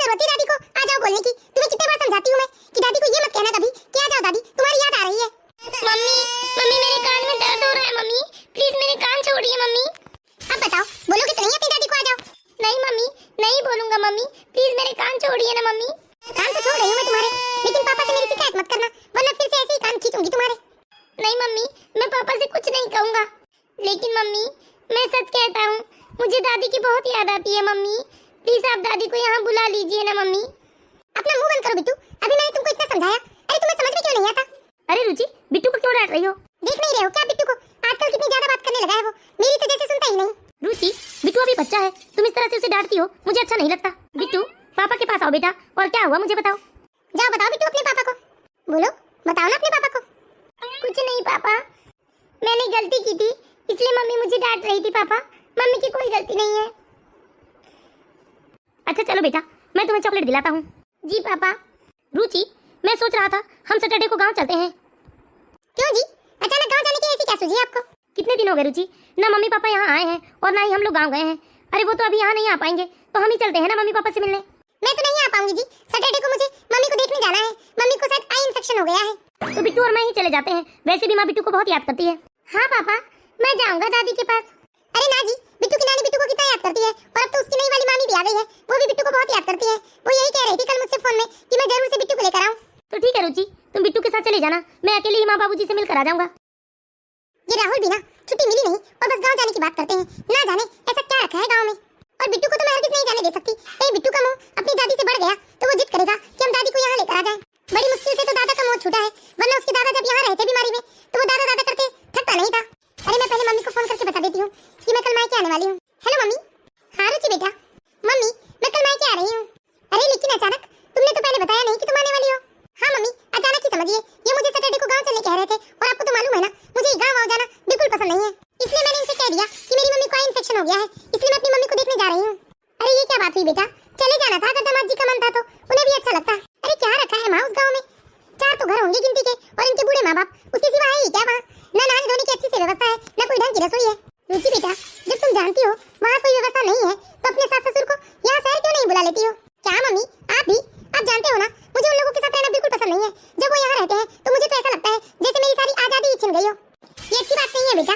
जरूरत थी दादी को आ जाओ बोलने की? तुम्हें कितने बार समझाती हूँ मैं कि दादी को ये मत कहना कभी कि आ जाओ दादी, तुम्हारी याद आ रही है। मम्मी मम्मी मेरे कान में दर्द हो रहा है मम्मी, प्लीज मेरे कान छोड़िए मम्मी। अब बताओ बोलोगे तो नहीं अपनी दादी को आ जाओ? नहीं मम्मी नहीं बोलूंगा मम्मी, प्लीज मेरे कान छोड़िए ना मम्मी। कान तो छोड़ रही हूँ मैं तुम्हारे, लेकिन पापा से मेरी शिकायत मत करना वरना फिर से ऐसे ही कान खींचूंगी तुम्हारे। नहीं मम्मी मैं पापा से कुछ नहीं कहूंगा, लेकिन मम्मी मैं सच कहता हूँ, मुझे दादी की बहुत याद आती है मम्मी, प्लीज आप दादी को यहाँ बुला लीजिए ना मम्मी। अपना मुंह बंद करो बिट्टू, अभी मैंने तुमको इतना समझाया, अरे तुम्हें समझ में क्यों नहीं आता? अरे रुचि बिट्टू को क्यों डांट रही हो? देख नहीं रहे हो क्या बिट्टू को? आजकल कितनी ज्यादा बात करने लगा है वो, मेरी तो जैसे सुनता ही नहीं। रुचि बिट्टू अभी बच्चा है, तुम इस तरह से उसे डांटती हो, मुझे अच्छा नहीं लगता। बिट्टू पापा के पास आओ बेटा, और क्या हुआ मुझे बताओ। जाओ बताओ बिट्टू अपने पापा को, बोलो बताओ ना अपने पापा को। कुछ नहीं पापा, मैंने गलती की थी इसलिए मम्मी मुझे डांट रही थी पापा, मम्मी की कोई गलती नहीं है। अच्छा चलो बेटा मैं तुम्हें चॉकलेट दिलाता हूँ। जी पापा। रुचि मैं सोच रहा था हम सैटरडे को गांव चलते हैं। क्यों जी, अचानक गांव जाने की ऐसी क्या सूझी आपको? कितने दिन हो गए रुचि, ना मम्मी पापा यहाँ आए हैं और ना ही हम लोग गांव गए हैं। अरे वो तो अभी यहाँ नहीं आ पाएंगे, तो हम ही चलते हैं ना मम्मी पापा से मिलने। मैं तो नहीं आ पाऊंगी जी, सैटरडे को मुझे मम्मी को देखने जाना है, मम्मी को शायद आई इन्फेक्शन हो गया है। तो बिट्टू और मैं ही चले जाते हैं, वैसे भी माँ बिट्टू को बहुत याद करती है। हाँ पापा मैं जाऊंगा दादी के पास। अरे ना जी, बिट्टू की नानी बिट्टू को कितना याद करती है, और अब तो उसकी नई वाली मामी भी आ गई है, वो भी बिट्टू को बहुत याद करती है। वो यही कह रही थी कल मुझसे फोन में कि मैं जरूर से बिट्टू को लेकर आऊं। तो ठीक है रुचि तुम बिट्टू के साथ चले जाना, मैं अकेले ही माँ बाबूजी से मिलकर आ जाऊंगा। ये राहुल भी ना छुट्टी मिली नहीं और बस गांव जाने की बात करते हैं, ना जाने ऐसा क्या रखा है गांव में। और बिट्टू को तो मैं हरगिज नहीं जाने दे सकती, कहीं बिट्टू का मुंह अपनी दादी से बढ़ गया तो वो जिद करेगा कि हम दादी को यहाँ लेकर आ जाएं। बड़ी मुश्किल से तो दादा का मुंह छूटा है, वरना उसके दादा जब यहाँ रहते बीमारी में तो वो दादा दादा करके थकता नहीं था। अरे मैं पहले मम्मी को फोन करके बता देती हूँ कि मैं कल मायके आने वाली हूँ। Hello mummy. हाँ रुचि बेटा। मम्मी मैं कल मायके आ रही हूँ। अरे लेकिन अचानक, तुमने तो पहले बताया नहीं कि तुम आने वाली हो। हाँ मम्मी अचानक ही समझिए, ये मुझे सैटरडे को गांव चलने कह रहे थे, और आपको तो मालूम है ना मुझे गांव जाना बिल्कुल पसंद नहीं है, इसलिए मैंने इनसे कह दिया कि मेरी मम्मी को इन्फेक्शन हो गया है, इसलिए मैं अपनी मम्मी को देखने जा रही हूँ। अरे ये क्या बात हुई बेटा, चले जाना था, अगर दामाद जी का मन था तो उन्हें भी अच्छा लगता। अरे क्या रखा है माँ उस गाँव में, 4 तो घर होंगे गिनती के, और इनके बूढ़े माँ बाप, उसके सिवा है ही क्या वहाँ? न नहाने धोने की अच्छी से व्यवस्था है, न कोई ढंग की रसोई है। रुचि बेटा जब तुम जानती हो वहाँ कोई व्यवस्था नहीं है तो अपने सास ससुर को यहाँ शहर क्यों नहीं बुला लेती हो? क्या मम्मी आप भी, आप जानते हो ना मुझे उन लोगों के साथ रहना बिल्कुल पसंद नहीं है। जब वो यहाँ रहते हैं तो मुझे तो ऐसा लगता है जैसे मेरी सारी आजादी ही छिन गई हो। ये अच्छी बात नहीं है बेटा।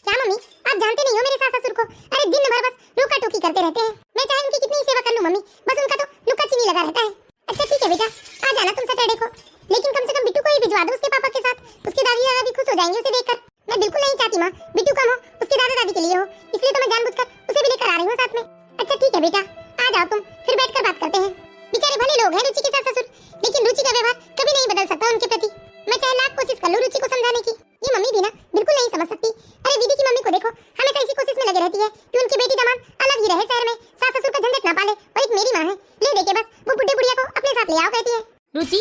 क्या मम्मी आप जानते नहीं हो मेरे सास ससुर को, अरे दिन भर बस रोका टोकी करते रहते हैं, मैं चाहे उनकी कितनी सेवा कर लूं मम्मी, बस उनका तो नुक्का चीनी लगा रहता है। अच्छा ठीक है बेटा आ जाना तुम सैटरडे को, लेकिन कम से कम बिट्टू को ही भिजवा दो उसके पापा के साथ, उसके दादी दादा भी खुश हो जाएंगे उसे देखकर। मैं बिल्कुल नहीं चाहती माँ बिट्टू का मुंह उसके दादा दादी के लिए हो, इसलिए तो मैं जानबूझकर उसे भी लेकर आ रही हूँ साथ में। अच्छा ठीक है बेटा आ जाओ तुम, फिर बैठकर बात करते हैं। बेचारे भले लोग हैं रुचि के सास ससुर, लेकिन रुचि का व्यवहार कभी नहीं बदल सकता उनके प्रति, मैं चाहे लाख कोशिश कर लूं रुचि को समझाने की, ये मम्मी भी ना बिल्कुल नहीं समझ सकती। अरे दीदी की मम्मी को देखो, हमेशा इसी कोशिश में लगी रहती है कि उनकी बेटी दामाद अलग ही रहे शहर में, सास ससुर का झंझट ना पाले, और एक मेरी माँ है ले देके बस वो बुढ़े बुढ़िया को अपने साथ ले आओ कहती है। रुचि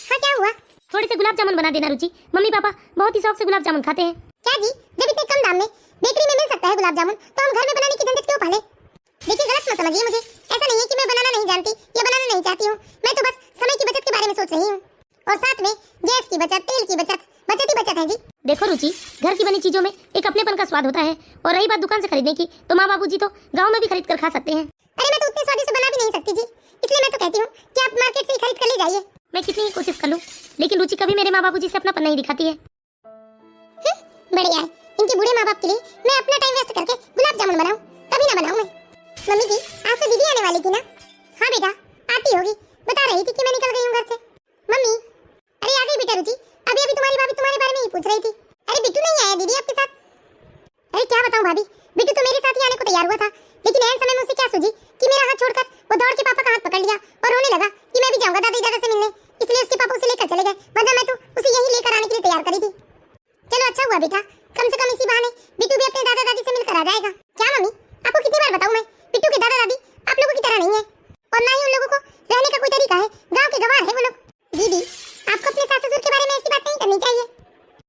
हाँ क्या हुआ? थोड़े से गुलाब जामुन बना देना रुचि, मम्मी पापा बहुत ही शौक से गुलाब जामुन खाते हैं। क्या जी, जब इतने कम दाम में बेकरी में मिल सकता है गुलाब जामुन तो हम घर में बनाने की झंझट क्यों पाले? देखिए गलत मत समझिए मुझे, ऐसा नहीं है कि मैं बनाना नहीं जानती या बनाना नहीं चाहती हूँ, मैं तो बस समय की बचत के बारे में सोच रही हूँ, और साथ में गैस की बचत, तेल की बचत, बचत ही बचत है जी। देखो रुचि घर की बनी चीजों में एक अपनेपन का स्वाद होता है, और रही बात दुकान से खरीदने की तो माँ बाबूजी तो गाँव में भी खरीद कर खा सकते हैं। अरे मैं तो उतनी स्वादिष्ट बना भी नहीं सकती जी, इसलिए मैं तो कहती हूँ कि आप मार्केट से ही खरीद कर ले जाइए। मैं कितनी ही कोशिश कर लूं, लेकिन रुचि कभी मेरे माँ बाबूजी से अपनापन नहीं दिखाती है। बढ़िया है, इनके बूढ़े माँ बाप के लिए मैं अपना टाइम वेस्ट करके गुलाब जामुन बनाऊं, कभी ना बनाऊं मैं। मम्मी जी आज तो दीदी आने वाली थी ना? हाँ बेटा आती होगी, बता रही थी कि मैं निकल गई हूँ घर से। मम्मी अरे आ गई बेटा रुचि, अभी अभी तुम्हारी भाभी तुम्हारे बारे में ही पूछ रही थी। अरे बिट्टू नहीं आया दीदी आपके साथ? अरे क्या बताऊं भाभी, बिट्टू तो मेरे साथ ही आने को तैयार हुआ था, लेकिन ऐसे समय में उसे क्या सूझी कि मेरा हाथ छोड़कर वो दौड़ के पापा का हाथ पकड़ लिया और रोने लगा कि मैं भी जाऊंगा दादी दादा से मिलने, इसलिए उसके पापा उसे लेकर चले गए, वरना मैं तो उसे यहीं लेकर आने के लिए तैयार करी थी। चलो अच्छा हुआ बेटा, कम से कम इसी बहाने बिट्टू भी अपने दादा दादी से मिलकर आ जाएगा। क्या मम्मी आपको कितनी बार बताऊं मैं, बिट्टू के दादा दादी आप लोगों की तरह नहीं है, और ना ही उन लोगों को रहने का कोई तरीका है, गाँव के गवार है वो लोग। दीदी आपको अपने सास ससुर के बारे में ऐसी बात नहीं करनी चाहिए।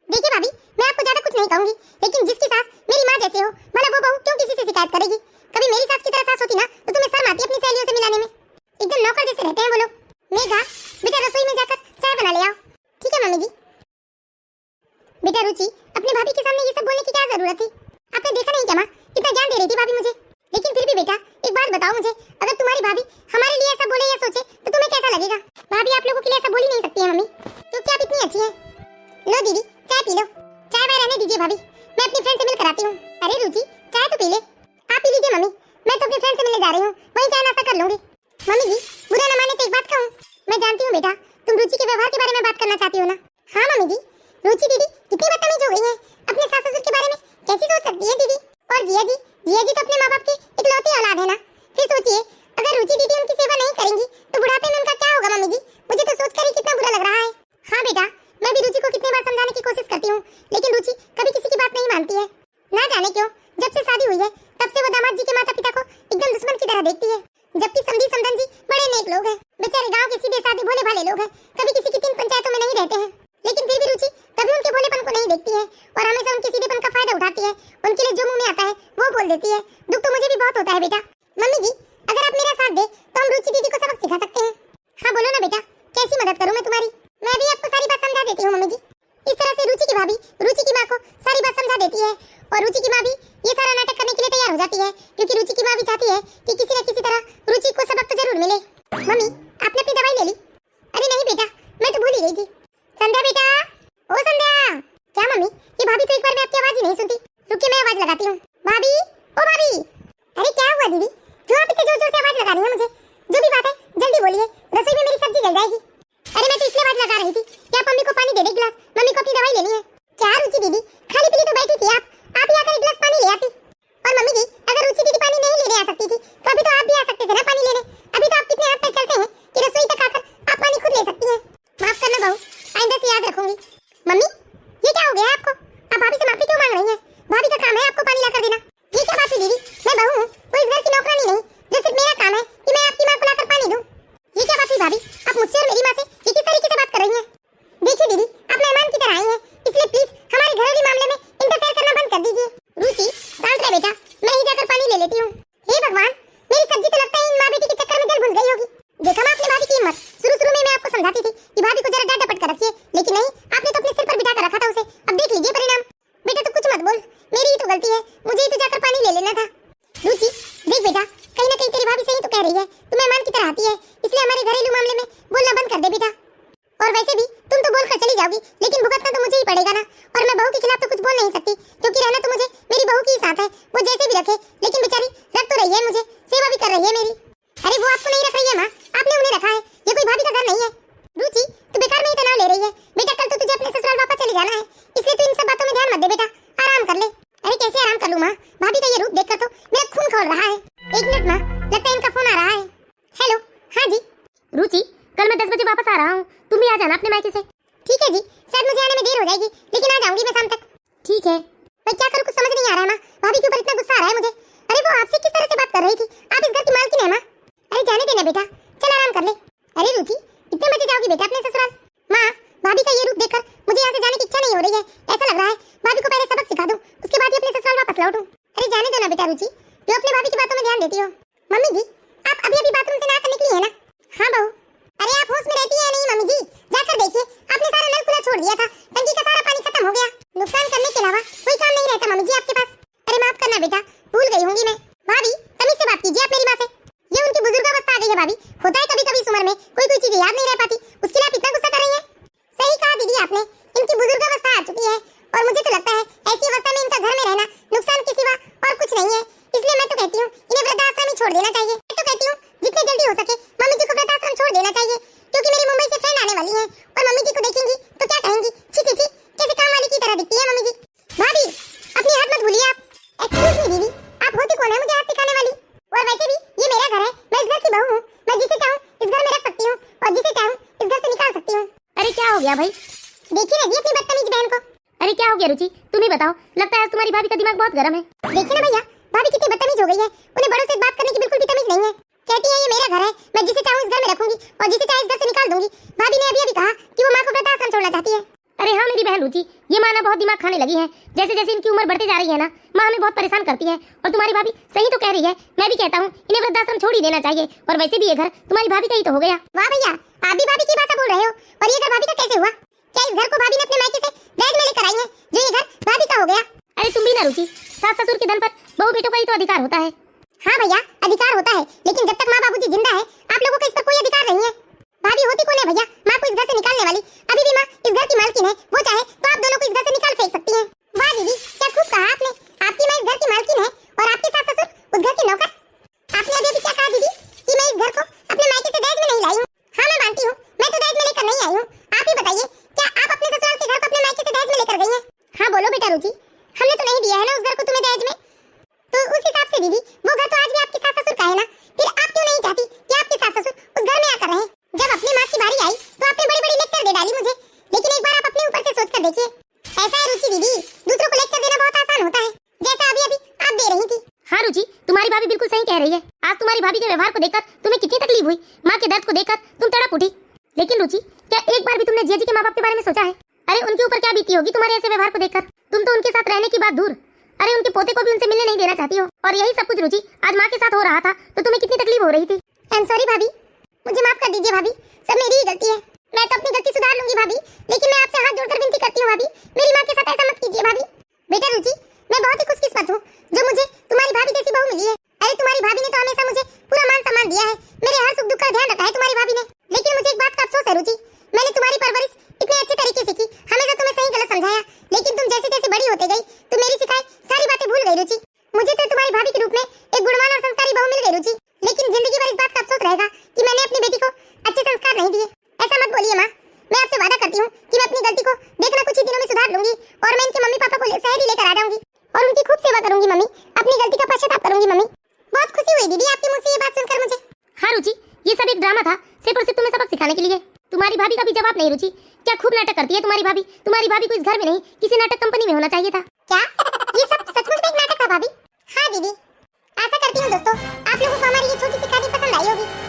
देखिए भाभी मैं आपको ज्यादा कुछ नहीं कहूंगी, लेकिन जिसकी सास मेरी माँ जैसे हो, भला वो बहू क्यों किसी से शिकायत करेगी? कभी मेरी सास की तरह सास होती ना तो तुम्हें शर्म आती अपनी सहेलियों से मिलाने में, एकदम नौकर जैसे रहते हैं वो लोग। मेघा बेटा रसोई में जाकर चाय बना ले आओ। ठीक है मम्मी जी। बेटा रुचि अपनी भाभी के सामने ये सब बोलने की क्या जरूरत थी? आपने देखा नहीं क्या माँ, कितना कर लूंगी। मम्मी जी बुरा न माने तो एक बात कहूं, मैं जानती हूँ बेटा तुम रुचि के व्यवहार के बारे में बात करना चाहती हो ना। हाँ मम्मी जी, रुचि दीदी कितनी बदतमीज हो गई है, अपने सास ससुर के बारे में कैसी सोच सकती है दीदी। और जिया जी तो अपने माँ बाप की इकलौती औलाद है ना। फिर सोचिए अगर रुचि दीदी उनकी सेवा नहीं करेंगी तो बुढ़ापे में उनका क्या होगा मम्मी जी। मुझे तो सोचकर ही कितना बुरा लग रहा है। हाँ बेटा, मैं भी रुचि को कितनी बार समझाने की कोशिश करती हूँ, लेकिन रुचि कभी किसी की बात नहीं मानती है। ना जाने क्यों जब से शादी हुई है तब से वो दामाद जी के माता पिता को एकदम दुश्मन की तरह देखती है, जबकि समधी समधन जी बड़े नेक लोग हैं, बेचारे गांव के सीधे साधे भोले भाले लोग हैं, कभी किसी की 3 पंचायतों में नहीं रहते हैं, लेकिन फिर भी रुचि कभी उनके भोलेपन को नहीं देखती है और हमेशा उनके सीधेपन का फायदा उठाती है। उनके लिए जो मुंह में आता है वो बोल देती है। दुख तो मुझे भी बहुत होता है बेटा। मम्मी जी अगर आप मेरा साथ दे तो हम रुचि दीदी को सबक सिखा सकते हैं। हाँ बोलो ना बेटा, कैसी मदद करूं मैं तुम्हारी। मैं भी आपको सारी बात समझा देती हूँ मम्मी जी। इस तरह से रुचि की भाभी रुचि की माँ को सारी बात समझा देती है और रुचि की माँ भी ये सारा नाटक करने के लिए तैयार हो जाती है, क्योंकि रुचि की माँ भी चाहती है कि किसी न किसी तरह रुचि को सबक तो जरूर मिले। मम्मी आपने अपनी दवाई ले ली? अरे नहीं बेटा, मैं तो भूल ही गई थी। संध्या बेटा, ओ संध्या। क्या मम्मी, ये भाभी तो एक बार में आपकी आवाज ही नहीं सुनती। रुकिए मैं आवाज लगाती हूँ। भाभी, ओ भाभी। अरे क्या हुआ दीदी, जो आप इतने जोर जोर से आवाज लगा रही हैं मुझे? जो भी बात है जल्दी बोलिए, रसोई में मेरी सब्जी जल जाएगी। अरे मैं तो इसलिए आवाज लगा रही थी कि आप मम्मी को पानी दे दे गिलास, मम्मी को अपनी दवाई लेनी है। क्या रुचि दीदी, खाली पीली तो बैठी थी आप ही आकर एक गिलास पानी ले आती। और मम्मी जी अगर रुचि दीदी पानी नहीं लेने आ सकती थी तो अभी तो आप भी आ सकते थे ना पानी लेने। अभी तो आप कितने हाथ तक चलते हैं कि रसोई तक आकर आप पानी खुद ले सकती हैं। माफ करना बहू, आइंदा से याद रखूंगी। मम्मी ये क्या हो गया आपको, आप भाभी से माफी क्यों मांग रही हैं? भाभी का काम है आपको पानी लाकर देना। ये क्या बात है दीदी, मैं बहू हूँ, कोई इस घर की नौकरानी नहीं जो सिर्फ मेरा काम है कि मैं आपकी माँ को लाकर पानी दूं। ये क्या बात हुई भाभी, आप मुझसे और मेरी माँ से ये किस तरीके से बात कर रही हैं? देखिए दीदी आप मेहमान की तरह आई हैं, इसलिए प्लीज हमारे घरेलू मामले में इंटरफेयर करना बंद कर दीजिए। रुचि शांत रह बेटा, मैं ही जाकर पानी ले लेती हूँ। हे भगवान, मेरी सब्जी तो लगता है इन माँ बेटी के चक्कर में जल घुस गई होगी। देखा ना आपने भाभी की हिम्मत। शुरू में मैं आपको समझाती थी कि भाभी को जरा डांट डपट कर रखिए, लेकिन नहीं, आपने तो अपने सिर पर बिठा कर रखा था उसे। अब देख लीजिए परिणाम। बेटा तो कुछ मत बोल, मेरी ही तो गलती है, मुझे ही तो जाकर पानी ले लेना था। रुचि देख बेटा, कहीं ना कहीं तेरी भाभी सही तो कह रही है, तू मेहमान की तरह आती है, इसलिए हमारे घरेलू मामले में बोलना बंद कर दे बेटा। और वैसे भी तुम तो बोलकर चली जाओगी, लेकिन भुगतना तो मुझे ही पड़ेगा ना। और मैं बहू के खिलाफ तो कुछ बोल नहीं सकती, क्योंकि रहना तो मुझे मेरी बहू की ही साथ है, वो जैसे भी रखे, लेकिन बेचारी रख तो रही है मुझे, सेवा भी कर रही है मेरी। अरे वो आपको नहीं रख रही है माँ, आपने उन्हें रखा है, ये कोई भाभी का घर नहीं है। रुचि तू बेकार में ही तनाव ले रही है बेटा, कल तो तुझे अपने ससुराल वापस चले जाना है, इसलिए तू इन सब बातों में ध्यान मत दे बेटा, आराम कर ले। अरे कैसे आराम कर लूं माँ, भाभी का ये रूप देखकर तो मेरा खून खौल रहा है। एक मिनट माँ, लगता है इनका फोन आ रहा है। हेलो, हाँ जी। रुचि कल मैं 10 बजे वापस आ रहा हूँ, तुम भी आ जाना अपने मायके से। ठीक है जी, शायद मुझे आने में देर हो जाएगी, लेकिन आ जाऊंगी मैं शाम तक। ठीक है। मैं क्या करूँ कुछ समझ नहीं आ रहा है माँ, भाभी के ऊपर इतना गुस्सा आ रहा है मुझे। अरे वो आपसे किस तरह से बात कर रही थी, आप इस घर की मालकिन है माँ। अरे जाने देना बेटा, चल आराम कर ले। अरे रुचि कितने बजे जाओगी बेटा अपने ससुराल? माँ भाभी का ये रूप देखकर मुझे यहाँ से जाने की इच्छा नहीं हो रही है, ऐसा लग रहा है भाभी को पहले सबक सिखा दूं, उसके बाद ही अपने ससुराल वापस लौटूं। अरे जाने दो ना बेटा रुचि, जो अपने भाभी की बातों में ध्यान देती हो। मम्मी जी आप अभी बाथरूम से नहा कर निकली है ना? हाँ बहू। अरे आप होश में रहती है नहीं मम्मी जी, जाकर देखिए आपने सारा नल खुला छोड़ दिया था, टंकी का सारा पानी खत्म हो गया। नुकसान करने के अलावा कोई काम नहीं रहता मम्मी जी आपके पास। अरे माफ करना बेटा, भूल गई होंगी मैं। भाभी तमीज से बात कीजिए आप मेरी माँ से, ये उनकी बुजुर्गावस्था आ गई है भाभी, होता है कभी इस उम्र में कोई चीजें याद नहीं रह पाती, उसके लिए आप इतना गुस्सा कर रही हैं। सही कहा दीदी आपने, इनकी बुजुर्गावस्था आ चुकी है और मुझे तो लगता है ऐसी अवस्था में इनका घर में रहना नुकसान के सिवा और कुछ नहीं है, इसलिए मैं तो कहती हूँ इन्हें वृद्धाश्रम ही छोड़ देना चाहिए। मैं तो कहती हूँ जितनी जल्दी हो सके मम्मी जी को वृद्धाश्रम छोड़ देना चाहिए, क्योंकि मेरी मुंबई से फ्रेंड आने वाली है और मम्मी जी को देखेंगी तो क्या कहेंगी, छी छी छी कैसे काम वाली की तरह दिखती है मम्मी जी। भाभी अपनी हाथ मत भूलिए आप। एक्सक्यूज मी दीदी, आप होती कौन है मुझे हाथ सिखाने वाली? और वैसे भी ये मेरा घर है, मैं इस घर की बहू हूँ, मैं जिसे चाहूँ इस घर में रख सकती हूँ और जिसे चाहूँ इस घर से निकाल सकती हूँ। अरे क्या हो गया भाई, देखिए ना जी अपनी बदतमीज बहन को। अरे क्या हो गया रुचि, तुम ही बताओ, लगता है तुम्हारी भाभी का दिमाग बहुत गर्म है। देखिए ना भैया, भाभी कितनी बदतमीज हो गई है, उन्हें बड़ों से बात करने की बिल्कुल भी तमीज नहीं है। कहती है ये मेरा घर है, मैं जिसे चाहूँ इस घर में रखूंगी और जिसे चाहे इस घर से निकाल दूंगी। भाभी ने अभी कहा कि वो माँ को वृद्धाश्रम छोड़ना चाहती है। अरे हाँ मेरी बहन रुचि, ये माँ ना बहुत दिमाग खाने लगी है, जैसे जैसे इनकी उम्र बढ़ती जा रही है ना, माँ हमें बहुत परेशान करती है। और तुम्हारी भाभी सही तो कह रही है, मैं भी कहता हूँ इन्हें वृद्धाश्रम छोड़ ही देना चाहिए। और वैसे भी ये घर तुम्हारी भाभी का ही तो हो गया। वाह भैया, आप भी भाभी की भाषा बोल रहे हो, और ये घर भाभी का कैसे हुआ? क्या इस घर को भाभी ने अपने मायके से दहेज में लेकर आई है, जो ये घर भाभी का हो गया? अरे तुम भी ना रुचि, सास ससुर के धन पर बहू बेटों का ही तो अधिकार होता है। हाँ भैया अधिकार होता है, लेकिन जब तक माँ बाबूजी जिंदा है आप लोगों का इस पर कोई अधिकार नहीं है। भाभी होती कौन है भैया माँ को इस घर से निकालने वाली? अभी भी माँ इस घर की मालकिन है, वो चाहे तो आप दोनों को इस घर से निकाल फेंक सकती हैं। वाह दीदी क्या खूब कहा आपने, आपकी माँ इस घर की मालकिन है और आपके सास ससुर उस घर के नौकर। आपने अभी क्या कहा दीदी कि मैं इस भाभी के व्यवहार को देखकर तुम्हें कितनी तकलीफ हुई, माँ के दर्द को देखकर तुम तड़प उठी। लेकिन रुचि, क्या एक बार भी तुमने जिया जी के माँ बाप के बारे में सोचा है? अरे उनके ऊपर क्या बीती होगी तुम्हारे ऐसे व्यवहार को देखकर। तुम तो उनके साथ रहने की बात दूर, अरे उनके पोते को भी उनसे मिलने नहीं देना चाहती हो। और यही सब कुछ रुचि आज माँ के साथ हो रहा था तो तुम्हें कितनी तकलीफ हो रही थी। आई एम सॉरी भाभी, मुझे माफ कर दीजिए भाभी, सब मेरी ही गलती है। मैं तो अपनी गलती सुधार लूंगी भाभी, लेकिन मैं आपसे हाथ जोड़कर विनती करती हूँ भाभी, मेरी माँ के साथ ऐसा मत कीजिए भाभी। बेटा रुचि, मैं बहुत ही खुशकिस्मत हूँ जो मुझे तुम्हारी भाभी जैसी बहू मिली है। अरे तुम्हारी भाभी ने तो हमेशा मुझे पूरा मान सम्मान दिया है, मेरे हर सुख दुख का ध्यान रखा है तुम्हारी भाभी ने। लेकिन मुझे एक बात का अफसोस है रुचि, मैंने तुम्हारी परवरिश इतने अच्छे तरीके से की, हमेशा तुम्हें सही गलत समझाया, लेकिन तुम जैसे जैसे बड़ी होते गई तुम मेरी सिखाई सारी बातें भूल गई रुचि। मुझे तो तुम्हारी भाभी के रूप में एक गुणवान और संस्कारी बहू मिल गई रुचि, लेकिन जिंदगी भर इस बात का अफसोस रहेगा कि मैंने अपनी बेटी को अच्छे संस्कार नहीं दिए। ऐसा मत बोलिए माँ, मैं आपसे वादा करती हूँ कि मैं अपनी गलती को देखना कुछ ही दिनों में सुधार लूंगी और मैं इनके मम्मी पापा को शहर ही लेकर आ जाऊंगी और उनकी खूब सेवा करूंगी मम्मी, अपनी गलती का पश्चाताप करूंगी मम्मी। बहुत खुशी हुई दीदी आपके मुंह से ये बात सुनकर मुझे। हाँ रुचि, ये सब एक ड्रामा था, सिर्फ और सिर्फ तुम्हें सबक सिखाने के लिए। तुम्हारी भाभी का भी जवाब नहीं रुचि, क्या खूब नाटक करती है तुम्हारी भाभी। तुम्हारी भाभी को इस घर में नहीं किसी नाटक कंपनी में होना चाहिए था। क्या ये सब सचमुच में एक नाटक था भाभी? हाँ दीदी, आशा करती हूँ दोस्तों आप लोगों को हमारी ये छोटी सी कहानी पसंद आई होगी।